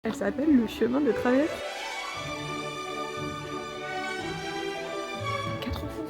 Elle s'appelle le chemin de traverse. 4 euros.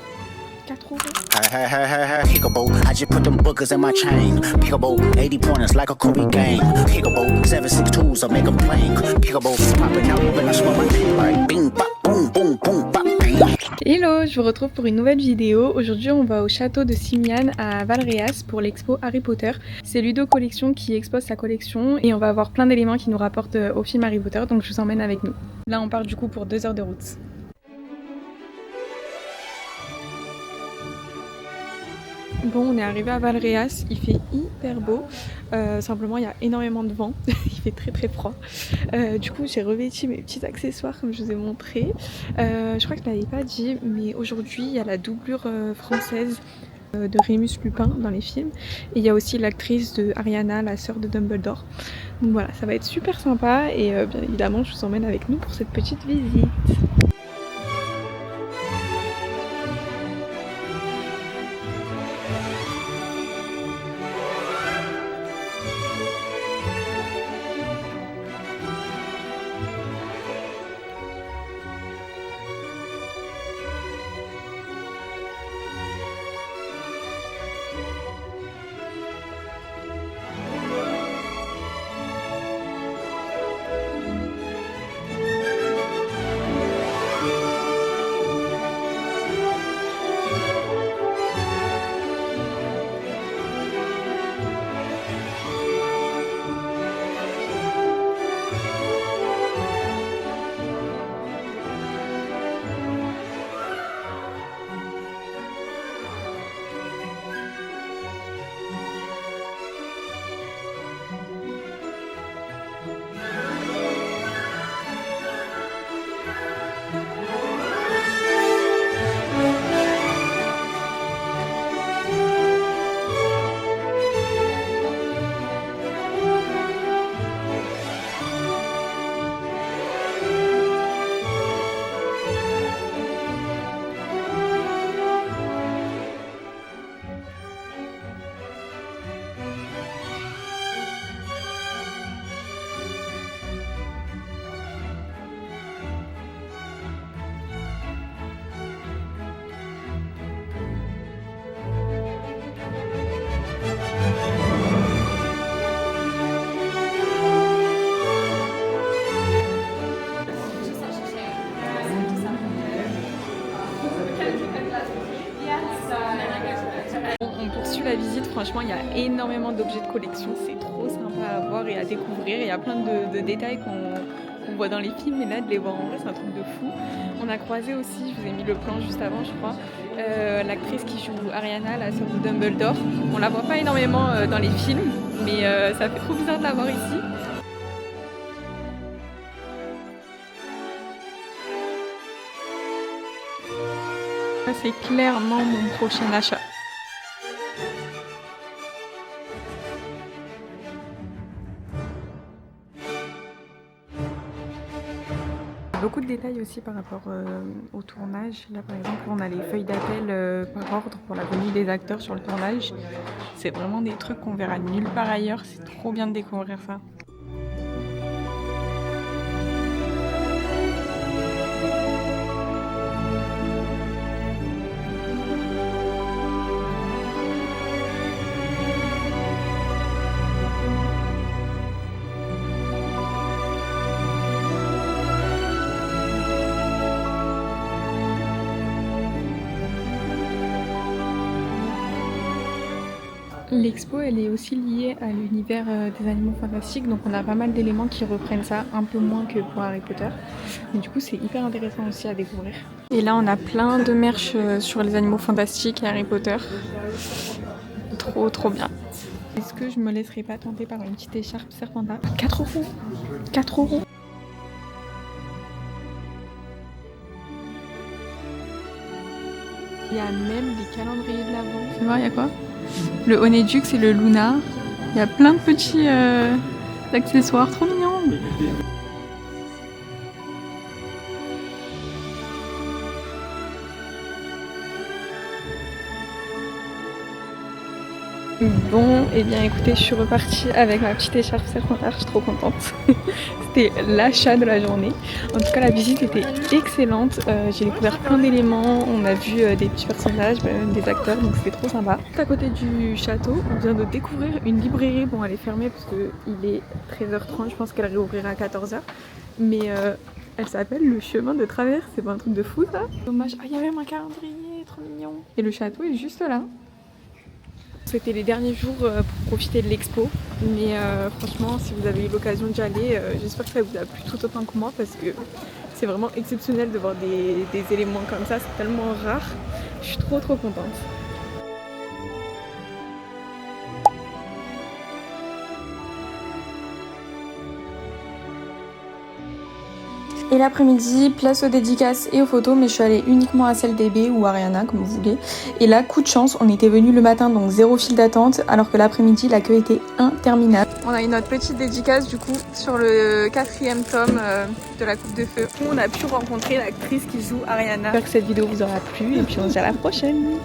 4 euros. Hey, hey, hey, hey, hey, Peekaboo. I just put them bookers in my chain. Peekaboo, 80 pointers like a Kobe game. Peekaboo, 762s, I make them plain. Peekaboo, popping out when I smell my name. Like bing, bop, boom, boom, boom, bop, bang. Hello, je vous retrouve pour une nouvelle vidéo. Aujourd'hui, on va au château de Simiane à Valréas pour l'expo Harry Potter. C'est Ludo Collection qui expose sa collection et on va avoir plein d'éléments qui nous rapportent au film Harry Potter, donc je vous emmène avec nous. Là, on part du coup pour 2 heures de route. Bon, on est arrivé à Valréas, il fait hyper beau, simplement il y a énormément de vent, il fait très très froid. Du coup j'ai revêtu mes petits accessoires comme je vous ai montré. Je crois que je ne l'avais pas dit, mais aujourd'hui il y a la doublure française de Rémus Lupin dans les films. Et il y a aussi l'actrice de Ariana, la sœur de Dumbledore. Donc voilà, ça va être super sympa et bien évidemment je vous emmène avec nous pour cette petite visite. On poursuit la visite, franchement il y a énormément d'objets de collection, c'est trop sympa à voir et à découvrir, il y a plein de détails qu'on voit dans les films et là de les voir en vrai c'est un truc de fou. On a croisé aussi, je vous ai mis le plan juste avant je crois, l'actrice qui joue Ariana, la sœur de Dumbledore. On la voit pas énormément dans les films mais ça fait trop bizarre de la voir ici. Ça c'est clairement mon prochain achat. Beaucoup de détails aussi par rapport au tournage. Là par exemple on a les feuilles d'appel par ordre pour la venue des acteurs sur le tournage. C'est vraiment des trucs qu'on verra nulle part ailleurs, c'est trop bien de découvrir ça. L'expo elle est aussi liée à l'univers des animaux fantastiques, donc on a pas mal d'éléments qui reprennent ça, un peu moins que pour Harry Potter. Mais du coup c'est hyper intéressant aussi à découvrir. Et là on a plein de merch sur les animaux fantastiques et Harry Potter. Trop trop bien. Est-ce que je me laisserai pas tenter par une petite écharpe Serpentard? 4 euros. 4 euros. Il y a même des calendriers de l'Avent. Tu vois, il y a quoi? Le Honeydew et le Luna. Il y a plein de petits accessoires, trop mignons. Bon, et bien écoutez, je suis repartie avec ma petite écharpe Serpentard, je suis trop contente. C'était l'achat de la journée. En tout cas, la visite était excellente. J'ai découvert plein d'éléments, on a vu des petits personnages, même des acteurs, donc c'était trop sympa. À côté du château, on vient de découvrir une librairie. Bon, elle est fermée parce qu'il est 13h30, je pense qu'elle réouvrira à 14h. Mais elle s'appelle le chemin de traverse, c'est pas un truc de fou ça? Dommage, ah il y a même un calendrier, trop mignon. Et le château est juste là. C'était les derniers jours pour profiter de l'expo, mais franchement si vous avez eu l'occasion d'y aller, j'espère que ça vous a plu tout autant que moi parce que c'est vraiment exceptionnel de voir des éléments comme ça, c'est tellement rare, je suis trop contente. Et l'après-midi, place aux dédicaces et aux photos, mais je suis allée uniquement à celle d'Ebe ou Ariana, comme vous voulez. Et là, coup de chance, on était venus le matin, donc 0 file d'attente, alors que l'après-midi, la queue était interminable. On a eu notre petite dédicace du coup sur le 4e tome de la Coupe de Feu. On a pu rencontrer l'actrice qui joue Ariana. J'espère que cette vidéo vous aura plu et puis on se dit à la prochaine.